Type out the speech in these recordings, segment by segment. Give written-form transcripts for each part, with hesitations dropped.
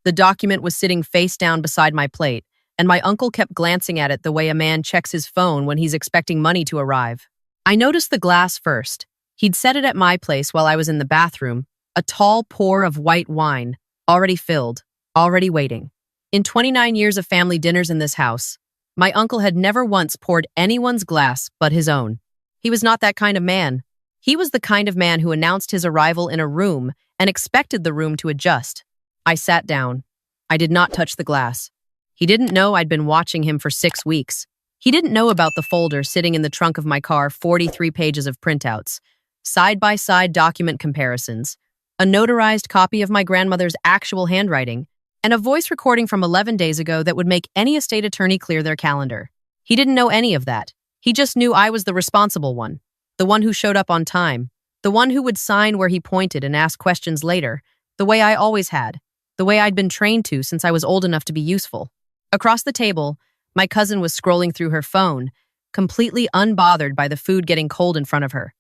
The document was sitting face down beside my plate, and my uncle kept glancing at it the way a man checks his phone when he's expecting money to arrive. I noticed the glass first. He'd set it at my place while I was in the bathroom, a tall pour of white wine, already filled, already waiting. In 29 years of family dinners in this house, my uncle had never once poured anyone's glass but his own. He was not that kind of man. He was the kind of man who announced his arrival in a room and expected the room to adjust. I sat down. I did not touch the glass. He didn't know I'd been watching him for 6 weeks. He didn't know about the folder sitting in the trunk of my car, 43 pages of printouts, side-by-side document comparisons, a notarized copy of my grandmother's actual handwriting, and a voice recording from 11 days ago that would make any estate attorney clear their calendar. He didn't know any of that. He just knew I was the responsible one, the one who showed up on time, the one who would sign where he pointed and ask questions later, the way I always had, the way I'd been trained to since I was old enough to be useful. Across the table, my cousin was scrolling through her phone, completely unbothered by the food getting cold in front of her.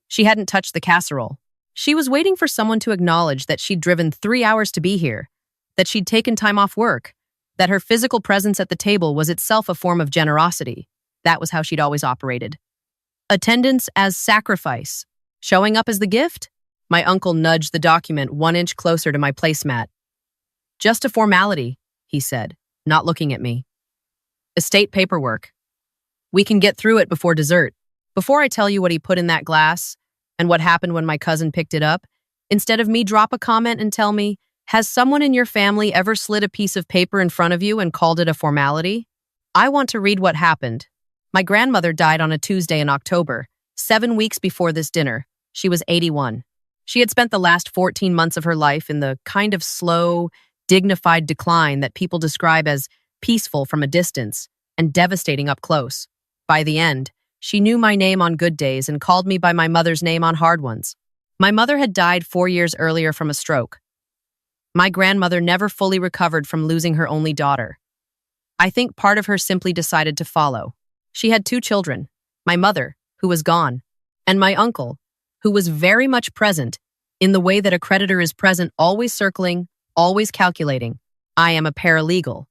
She hadn't touched the casserole. She was waiting for someone to acknowledge that she'd driven 3 hours to be here, that she'd taken time off work, that her physical presence at the table was itself a form of generosity. That was how she'd always operated. Attendance as sacrifice. Showing up as the gift? My uncle nudged the document 1 inch closer to my placemat. Just a formality, he said, not looking at me. Estate paperwork. We can get through it before dessert. Before I tell you what he put in that glass and what happened when my cousin picked it up, instead of me drop a comment and tell me, has someone in your family ever slid a piece of paper in front of you and called it a formality? I want to read what happened. My grandmother died on a Tuesday in October, 7 weeks before this dinner. She was 81. She had spent the last 14 months of her life in the kind of slow, dignified decline that people describe as peaceful from a distance and devastating up close. By the end, she knew my name on good days and called me by my mother's name on hard ones. My mother had died 4 years earlier from a stroke. My grandmother never fully recovered from losing her only daughter. I think part of her simply decided to follow. She had 2 children, my mother, who was gone, and my uncle, who was very much present in the way that a creditor is present, always circling, always calculating. I am a paralegal.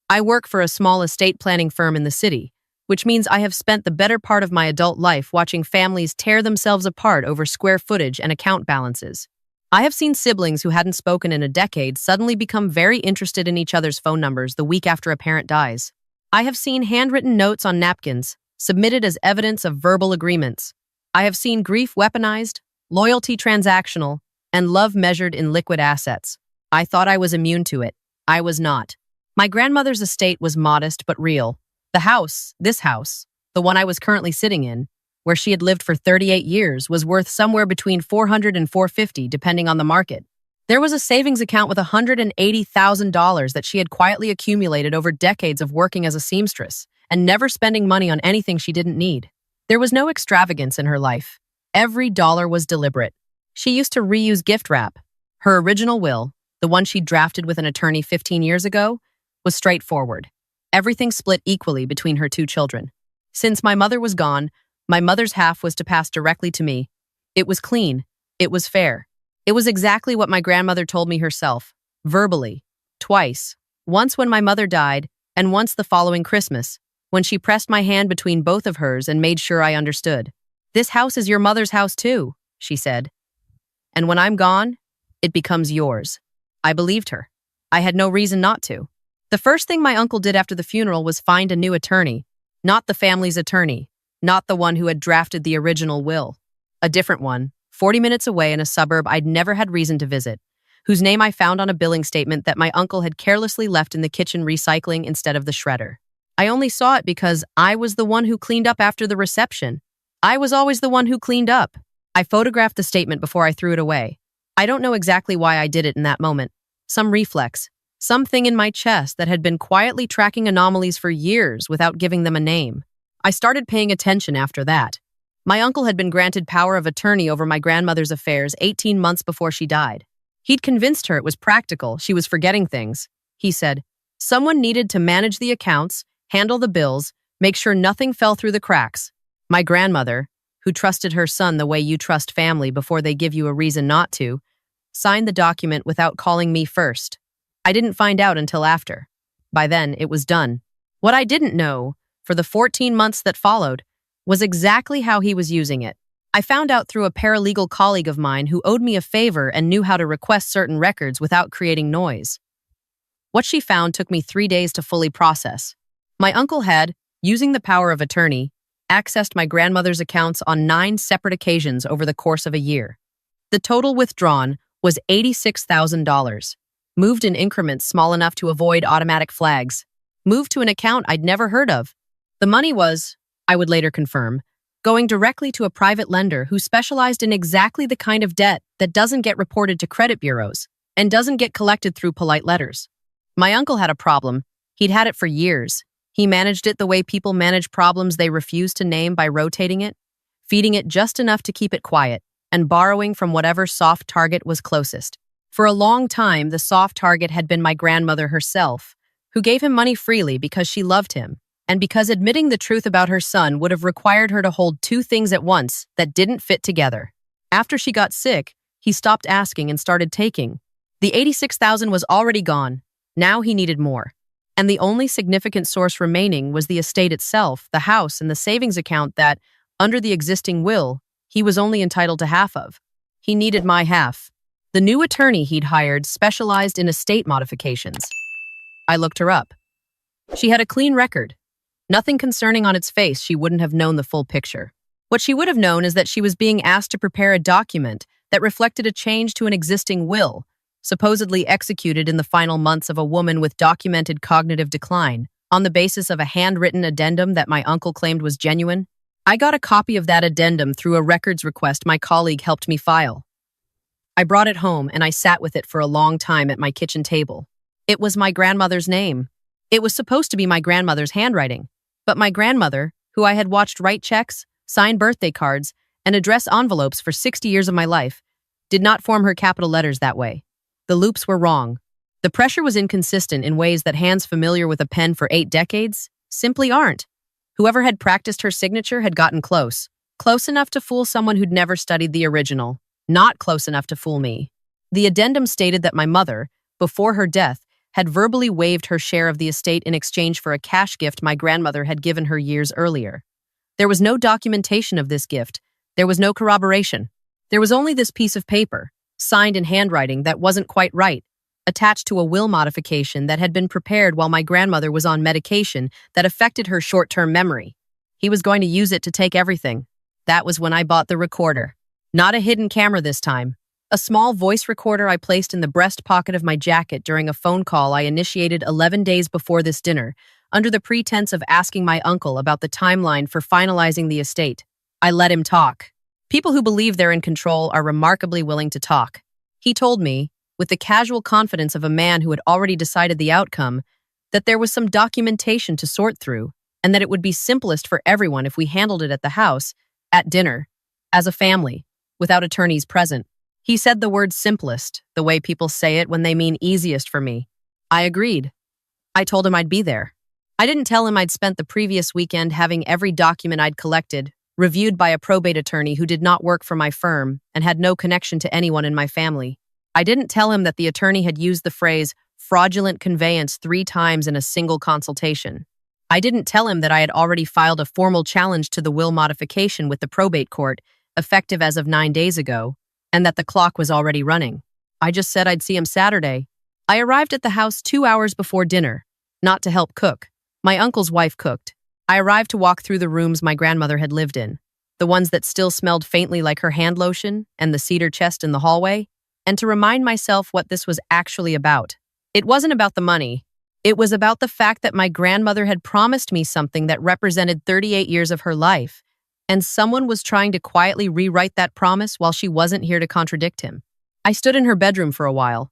I work for a small estate planning firm in the city, which means I have spent the better part of my adult life watching families tear themselves apart over square footage and account balances. I have seen siblings who hadn't spoken in a decade suddenly become very interested in each other's phone numbers the week after a parent dies. I have seen handwritten notes on napkins, submitted as evidence of verbal agreements. I have seen grief weaponized, loyalty transactional, and love measured in liquid assets. I thought I was immune to it. I was not. My grandmother's estate was modest but real. The house, this house, the one I was currently sitting in, where she had lived for 38 years, was worth somewhere between $400 and $450, depending on the market. There was a savings account with $180,000 that she had quietly accumulated over decades of working as a seamstress and never spending money on anything she didn't need. There was no extravagance in her life. Every dollar was deliberate. She used to reuse gift wrap. Her original will, the one she drafted with an attorney 15 years ago, was straightforward. Everything split equally between her 2 children. Since my mother was gone, my mother's half was to pass directly to me. It was clean. It was fair. It was exactly what my grandmother told me herself, verbally, twice, once when my mother died, and once the following Christmas, when she pressed my hand between both of hers and made sure I understood. This house is your mother's house too, she said. And when I'm gone, it becomes yours. I believed her. I had no reason not to. The first thing my uncle did after the funeral was find a new attorney, not the family's attorney, not the one who had drafted the original will. A different one, 40 minutes away in a suburb I'd never had reason to visit, whose name I found on a billing statement that my uncle had carelessly left in the kitchen recycling instead of the shredder. I only saw it because I was the one who cleaned up after the reception. I was always the one who cleaned up. I photographed the statement before I threw it away. I don't know exactly why I did it in that moment. Some reflex, something in my chest that had been quietly tracking anomalies for years without giving them a name. I started paying attention after that. My uncle had been granted power of attorney over my grandmother's affairs 18 months before she died. He'd convinced her it was practical, she was forgetting things. He said, someone needed to manage the accounts, handle the bills, make sure nothing fell through the cracks. My grandmother, who trusted her son the way you trust family before they give you a reason not to, signed the document without calling me first. I didn't find out until after. By then, it was done. What I didn't know, for the 14 months that followed, was exactly how he was using it. I found out through a paralegal colleague of mine who owed me a favor and knew how to request certain records without creating noise. What she found took me 3 days to fully process. My uncle had, using the power of attorney, accessed my grandmother's accounts on 9 separate occasions over the course of a year. The total withdrawn was $86,000, moved in increments small enough to avoid automatic flags, moved to an account I'd never heard of. The money was, I would later confirm, going directly to a private lender who specialized in exactly the kind of debt that doesn't get reported to credit bureaus and doesn't get collected through polite letters. My uncle had a problem. He'd had it for years. He managed it the way people manage problems they refuse to name by rotating it, feeding it just enough to keep it quiet, and borrowing from whatever soft target was closest. For a long time, the soft target had been my grandmother herself, who gave him money freely because she loved him, and because admitting the truth about her son would have required her to hold 2 things at once that didn't fit together. After she got sick, he stopped asking and started taking. The $86,000 was already gone. Now he needed more. And the only significant source remaining was the estate itself, the house, and the savings account that, under the existing will, he was only entitled to half of. He needed my half. The new attorney he'd hired specialized in estate modifications. I looked her up. She had a clean record. Nothing concerning on its face. She wouldn't have known the full picture. What she would have known is that she was being asked to prepare a document that reflected a change to an existing will, supposedly executed in the final months of a woman with documented cognitive decline, on the basis of a handwritten addendum that my uncle claimed was genuine. I got a copy of that addendum through a records request my colleague helped me file. I brought it home and I sat with it for a long time at my kitchen table. It was my grandmother's name. It was supposed to be my grandmother's handwriting. But my grandmother, who I had watched write checks, sign birthday cards, and address envelopes for 60 years of my life, did not form her capital letters that way. The loops were wrong. The pressure was inconsistent in ways that hands familiar with a pen for 8 decades simply aren't. Whoever had practiced her signature had gotten close. Close enough to fool someone who'd never studied the original. Not close enough to fool me. The addendum stated that my mother, before her death, had verbally waived her share of the estate in exchange for a cash gift my grandmother had given her years earlier. There was no documentation of this gift. There was no corroboration. There was only this piece of paper, signed in handwriting that wasn't quite right, attached to a will modification that had been prepared while my grandmother was on medication that affected her short-term memory. He was going to use it to take everything. That was when I bought the recorder. Not a hidden camera this time. A small voice recorder I placed in the breast pocket of my jacket during a phone call I initiated 11 days before this dinner, under the pretense of asking my uncle about the timeline for finalizing the estate. I let him talk. People who believe they're in control are remarkably willing to talk. He told me, with the casual confidence of a man who had already decided the outcome, that there was some documentation to sort through, and that it would be simplest for everyone if we handled it at the house, at dinner, as a family, without attorneys present. He said the word simplest, the way people say it when they mean easiest for me. I agreed. I told him I'd be there. I didn't tell him I'd spent the previous weekend having every document I'd collected reviewed by a probate attorney who did not work for my firm and had no connection to anyone in my family. I didn't tell him that the attorney had used the phrase fraudulent conveyance 3 times in a single consultation. I didn't tell him that I had already filed a formal challenge to the will modification with the probate court, effective as of 9 days ago, and that the clock was already running. I just said I'd see him Saturday. I arrived at the house 2 hours before dinner, not to help cook. My uncle's wife cooked. I arrived to walk through the rooms my grandmother had lived in, the ones that still smelled faintly like her hand lotion and the cedar chest in the hallway, and to remind myself what this was actually about. It wasn't about the money. It was about the fact that my grandmother had promised me something that represented 38 years of her life, and someone was trying to quietly rewrite that promise while she wasn't here to contradict him. I stood in her bedroom for a while.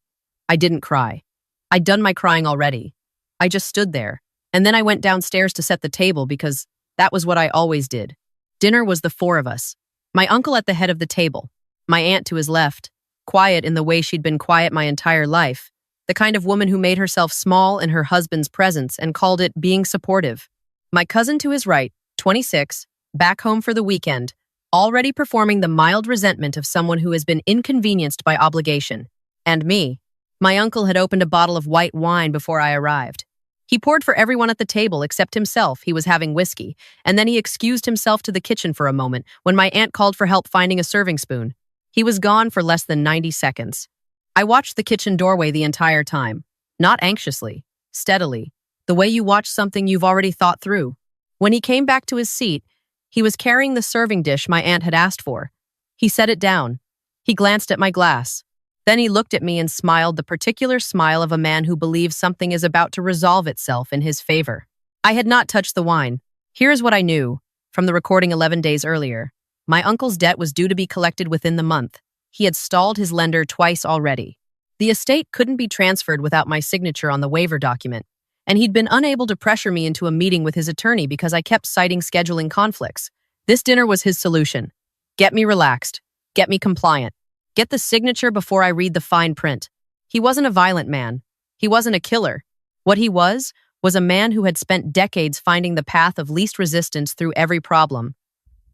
I didn't cry. I'd done my crying already. I just stood there, and then I went downstairs to set the table because that was what I always did. Dinner was the 4 of us. My uncle at the head of the table, my aunt to his left, quiet in the way she'd been quiet my entire life, the kind of woman who made herself small in her husband's presence and called it being supportive. My cousin to his right, 26, back home for the weekend, already performing the mild resentment of someone who has been inconvenienced by obligation. And me. My uncle had opened a bottle of white wine before I arrived. He poured for everyone at the table except himself. He was having whiskey, and then he excused himself to the kitchen for a moment when my aunt called for help finding a serving spoon. He was gone for less than 90 seconds. I watched the kitchen doorway the entire time, not anxiously, steadily, the way you watch something you've already thought through. When he came back to his seat, he was carrying the serving dish my aunt had asked for. He set it down. He glanced at my glass. Then he looked at me and smiled the particular smile of a man who believes something is about to resolve itself in his favor. I had not touched the wine. Here is what I knew from the recording 11 days earlier. My uncle's debt was due to be collected within the month. He had stalled his lender twice already. The estate couldn't be transferred without my signature on the waiver document, and he'd been unable to pressure me into a meeting with his attorney because I kept citing scheduling conflicts. This dinner was his solution. Get me relaxed. Get me compliant. Get the signature before I read the fine print. He wasn't a violent man. He wasn't a killer. What he was a man who had spent decades finding the path of least resistance through every problem.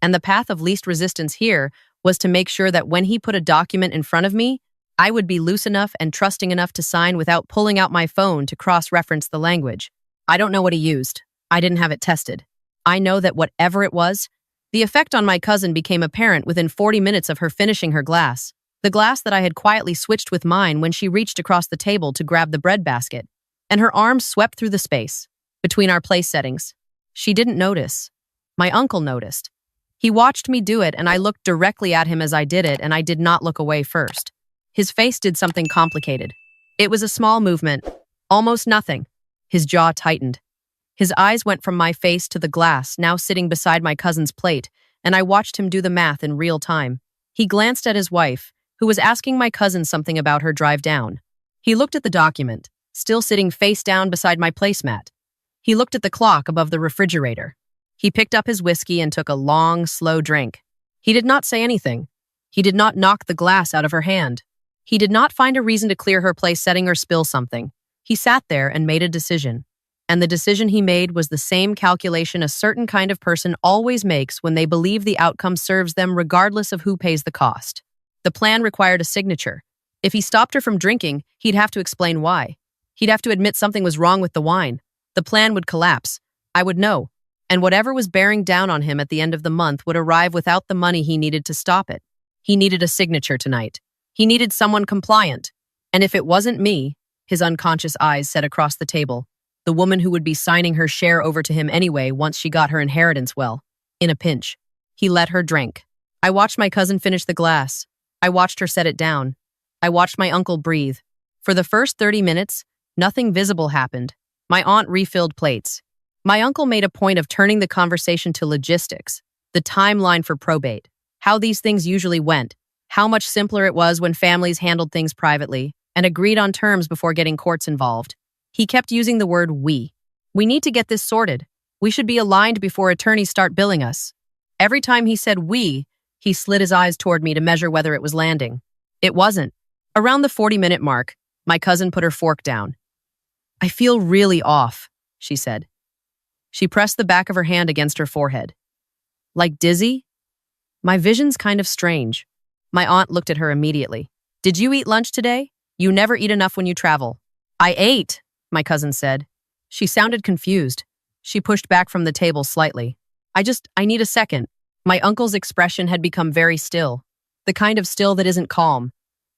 And the path of least resistance here was to make sure that when he put a document in front of me, I would be loose enough and trusting enough to sign without pulling out my phone to cross-reference the language. I don't know what he used. I didn't have it tested. I know that whatever it was, the effect on my cousin became apparent within 40 minutes of her finishing her glass. The glass that I had quietly switched with mine when she reached across the table to grab the bread basket, and her arms swept through the space between our place settings. She didn't notice. My uncle noticed. He watched me do it, and I looked directly at him as I did it, and I did not look away first. His face did something complicated. It was a small movement, almost nothing. His jaw tightened. His eyes went from my face to the glass, now sitting beside my cousin's plate, and I watched him do the math in real time. He glanced at his wife, who was asking my cousin something about her drive down. He looked at the document, still sitting face down beside my placemat. He looked at the clock above the refrigerator. He picked up his whiskey and took a long, slow drink. He did not say anything. He did not knock the glass out of her hand. He did not find a reason to clear her place setting or spill something. He sat there and made a decision. And the decision he made was the same calculation a certain kind of person always makes when they believe the outcome serves them regardless of who pays the cost. The plan required a signature. If he stopped her from drinking, he'd have to explain why. He'd have to admit something was wrong with the wine. The plan would collapse. I would know. And whatever was bearing down on him at the end of the month would arrive without the money he needed to stop it. He needed a signature tonight. He needed someone compliant. And if it wasn't me, his unconscious eyes said across the table, the woman who would be signing her share over to him anyway once she got her inheritance, well, in a pinch. He let her drink. I watched my cousin finish the glass. I watched her set it down. I watched my uncle breathe. For the first 30 minutes, nothing visible happened. My aunt refilled plates. My uncle made a point of turning the conversation to logistics, the timeline for probate, how these things usually went, how much simpler it was when families handled things privately and agreed on terms before getting courts involved. He kept using the word we. We need to get this sorted. We should be aligned before attorneys start billing us. Every time he said we, he slid his eyes toward me to measure whether it was landing. It wasn't. Around the 40-minute mark, my cousin put her fork down. I feel really off, she said. She pressed the back of her hand against her forehead. Like dizzy? My vision's kind of strange. My aunt looked at her immediately. Did you eat lunch today? You never eat enough when you travel. I ate, my cousin said. She sounded confused. She pushed back from the table slightly. I need a second. My uncle's expression had become very still. The kind of still that isn't calm.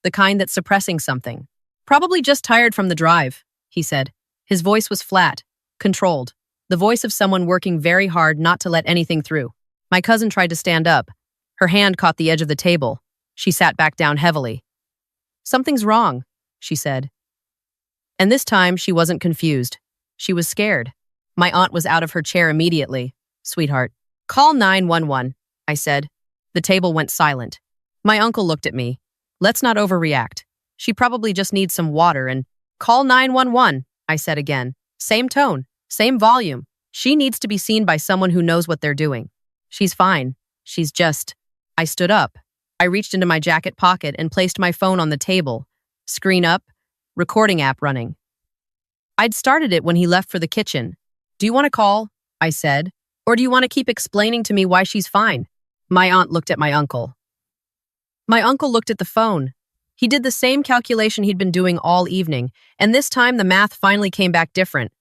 The kind that's suppressing something. Probably just tired from the drive, he said. His voice was flat, controlled. The voice of someone working very hard not to let anything through. My cousin tried to stand up. Her hand caught the edge of the table. She sat back down heavily. Something's wrong, she said. And this time she wasn't confused. She was scared. My aunt was out of her chair immediately. Sweetheart, call 911, I said. The table went silent. My uncle looked at me. Let's not overreact. She probably just needs some water and call 911, I said again. Same tone. Same volume. She needs to be seen by someone who knows what they're doing. She's fine. She's just... I stood up. I reached into my jacket pocket and placed my phone on the table. Screen up, recording app running. I'd started it when he left for the kitchen. Do you want to call? I said. Or do you want to keep explaining to me why she's fine? My aunt looked at my uncle. My uncle looked at the phone. He did the same calculation he'd been doing all evening, and this time the math finally came back different.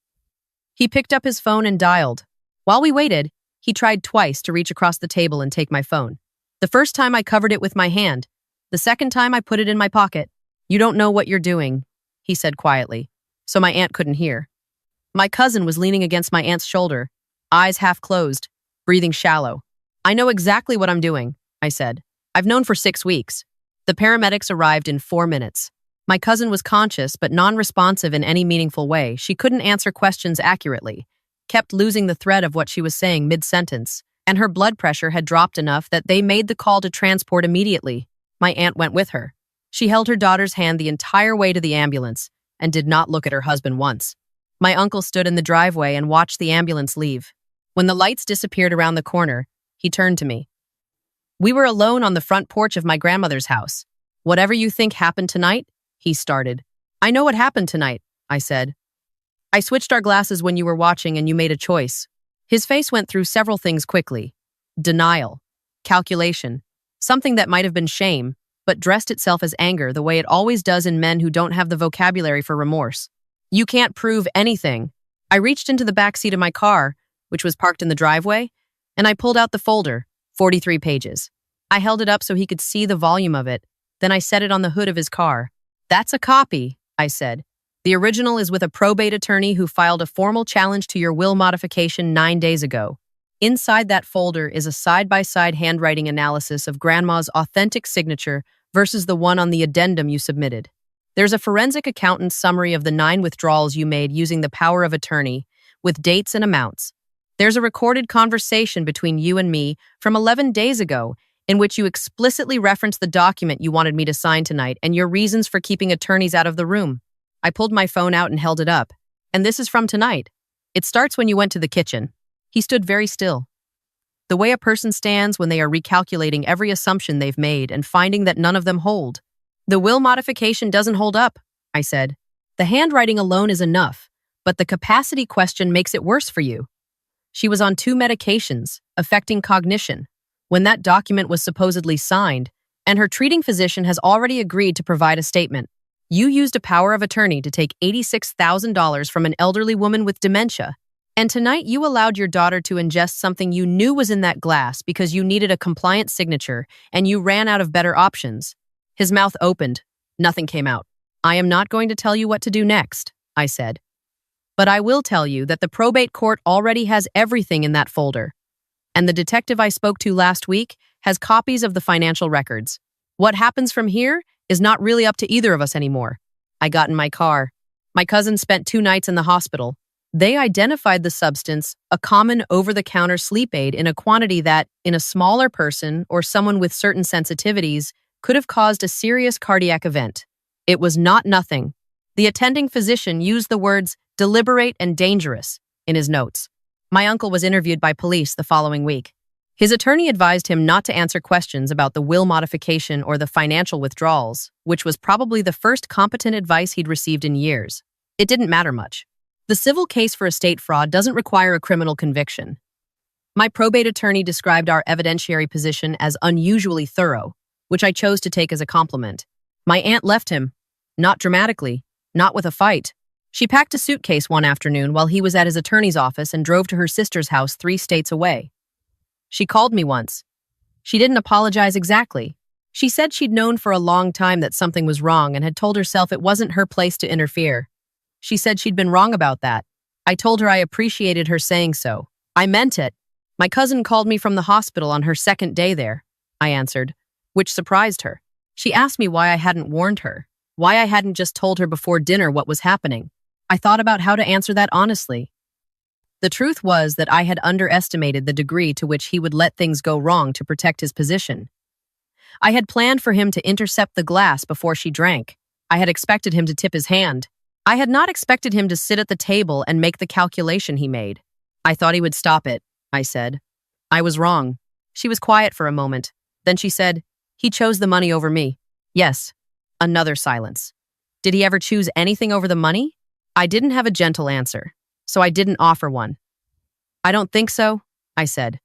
He picked up his phone and dialed. While we waited, he tried twice to reach across the table and take my phone. The first time I covered it with my hand. The second time I put it in my pocket. "You don't know what you're doing," he said quietly, so my aunt couldn't hear. My cousin was leaning against my aunt's shoulder, eyes half closed, breathing shallow. "I know exactly what I'm doing," I said. "I've known for 6 weeks." The paramedics arrived in 4 minutes. My cousin was conscious but non-responsive in any meaningful way. She couldn't answer questions accurately, kept losing the thread of what she was saying mid-sentence, and her blood pressure had dropped enough that they made the call to transport immediately. My aunt went with her. She held her daughter's hand the entire way to the ambulance and did not look at her husband once. My uncle stood in the driveway and watched the ambulance leave. When the lights disappeared around the corner, he turned to me. "We were alone on the front porch of my grandmother's house. Whatever you think happened tonight," he started. "I know what happened tonight," I said. "I switched our glasses when you were watching and you made a choice." His face went through several things quickly. Denial, calculation, something that might have been shame, but dressed itself as anger the way it always does in men who don't have the vocabulary for remorse. "You can't prove anything." I reached into the back seat of my car, which was parked in the driveway, and I pulled out the folder, 43 pages. I held it up so he could see the volume of it. Then I set it on the hood of his car. "That's a copy," I said. "The original is with a probate attorney who filed a formal challenge to your will modification 9 days ago." Inside that folder is a side-by-side handwriting analysis of Grandma's authentic signature versus the one on the addendum you submitted. There's a forensic accountant's summary of the 9 withdrawals you made using the power of attorney, with dates and amounts. There's a recorded conversation between you and me from 11 days ago in which you explicitly referenced the document you wanted me to sign tonight and your reasons for keeping attorneys out of the room. I pulled my phone out and held it up. "And this is from tonight. It starts when you went to the kitchen." He stood very still. The way a person stands when they are recalculating every assumption they've made and finding that none of them hold. "The will modification doesn't hold up," I said. "The handwriting alone is enough, but the capacity question makes it worse for you. She was on 2 medications, affecting cognition, when that document was supposedly signed, and her treating physician has already agreed to provide a statement. You used a power of attorney to take $86,000 from an elderly woman with dementia, and tonight you allowed your daughter to ingest something you knew was in that glass because you needed a compliant signature and you ran out of better options." His mouth opened. Nothing came out. "I am not going to tell you what to do next," I said. "But I will tell you that the probate court already has everything in that folder. And the detective I spoke to last week has copies of the financial records. What happens from here is not really up to either of us anymore." I got in my car. My cousin spent 2 nights in the hospital. They identified the substance, a common over-the-counter sleep aid, in a quantity that, in a smaller person or someone with certain sensitivities, could have caused a serious cardiac event. It was not nothing. The attending physician used the words "deliberate" and "dangerous" in his notes. My uncle was interviewed by police the following week. His attorney advised him not to answer questions about the will modification or the financial withdrawals, which was probably the first competent advice he'd received in years. It didn't matter much. The civil case for estate fraud doesn't require a criminal conviction. My probate attorney described our evidentiary position as unusually thorough, which I chose to take as a compliment. My aunt left him. Not dramatically, not with a fight. She packed a suitcase one afternoon while he was at his attorney's office and drove to her sister's house 3 states away. She called me once. She didn't apologize exactly. She said she'd known for a long time that something was wrong and had told herself it wasn't her place to interfere. She said she'd been wrong about that. I told her I appreciated her saying so. I meant it. "My cousin called me from the hospital on her 2nd day there," I answered, which surprised her. She asked me why I hadn't warned her, why I hadn't just told her before dinner what was happening. I thought about how to answer that honestly. The truth was that I had underestimated the degree to which he would let things go wrong to protect his position. I had planned for him to intercept the glass before she drank. I had expected him to tip his hand. I had not expected him to sit at the table and make the calculation he made. "I thought he would stop it," I said. "I was wrong." She was quiet for a moment. Then she said, "He chose the money over me." "Yes." Another silence. "Did he ever choose anything over the money?" I didn't have a gentle answer, so I didn't offer one. "I don't think so," I said.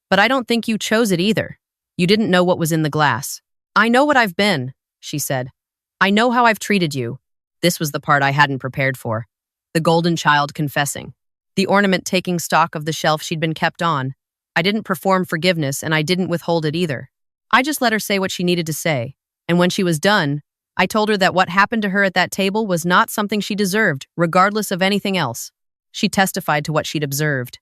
"But I don't think you chose it either. You didn't know what was in the glass." "I know what I've been," she said. I know how I've treated you. This was the part I hadn't prepared for. The golden child confessing. The ornament taking stock of the shelf she'd been kept on. I didn't perform forgiveness, and I didn't withhold it either. I just let her say what she needed to say. And when she was done, I told her that what happened to her at that table was not something she deserved, regardless of anything else. She testified to what she'd observed.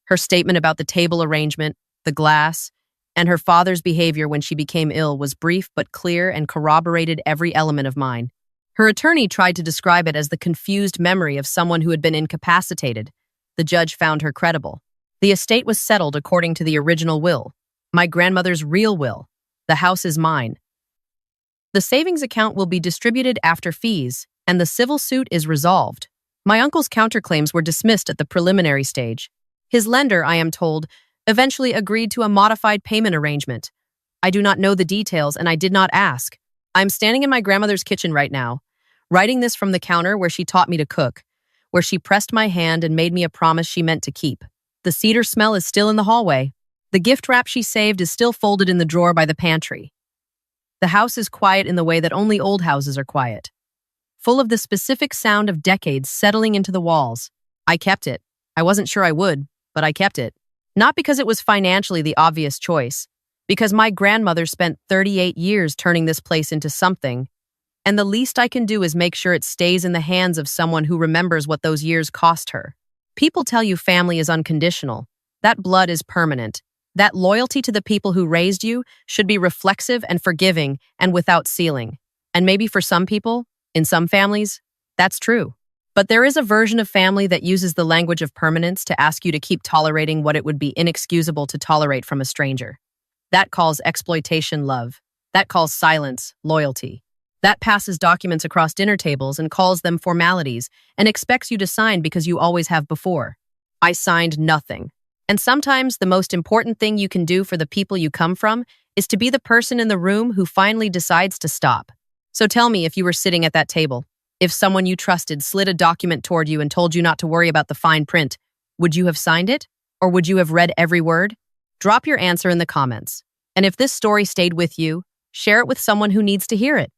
Her statement about the table arrangement, the glass, and her father's behavior when she became ill was brief but clear and corroborated every element of mine. Her attorney tried to describe it as the confused memory of someone who had been incapacitated. The judge found her credible. The estate was settled according to the original will, my grandmother's real will. The house is mine. The savings account will be distributed after fees, and the civil suit is resolved. My uncle's counterclaims were dismissed at the preliminary stage. His lender, I am told, eventually agreed to a modified payment arrangement. I do not know the details, and I did not ask. I'm standing in my grandmother's kitchen right now, writing this from the counter where she taught me to cook, where she pressed my hand and made me a promise she meant to keep. The cedar smell is still in the hallway. The gift wrap she saved is still folded in the drawer by the pantry. The house is quiet in the way that only old houses are quiet, full of the specific sound of decades settling into the walls. I kept it. I wasn't sure I would, but I kept it. Not because it was financially the obvious choice, because my grandmother spent 38 years turning this place into something, and the least I can do is make sure it stays in the hands of someone who remembers what those years cost her. People tell you family is unconditional. That blood is permanent. That loyalty to the people who raised you should be reflexive and forgiving and without ceiling. And maybe for some people, in some families, that's true. But there is a version of family that uses the language of permanence to ask you to keep tolerating what it would be inexcusable to tolerate from a stranger. That calls exploitation love. That calls silence loyalty. That passes documents across dinner tables and calls them formalities and expects you to sign because you always have before. I signed nothing. And sometimes the most important thing you can do for the people you come from is to be the person in the room who finally decides to stop. So tell me, if you were sitting at that table, if someone you trusted slid a document toward you and told you not to worry about the fine print, would you have signed it? Or would you have read every word? Drop your answer in the comments. And if this story stayed with you, share it with someone who needs to hear it.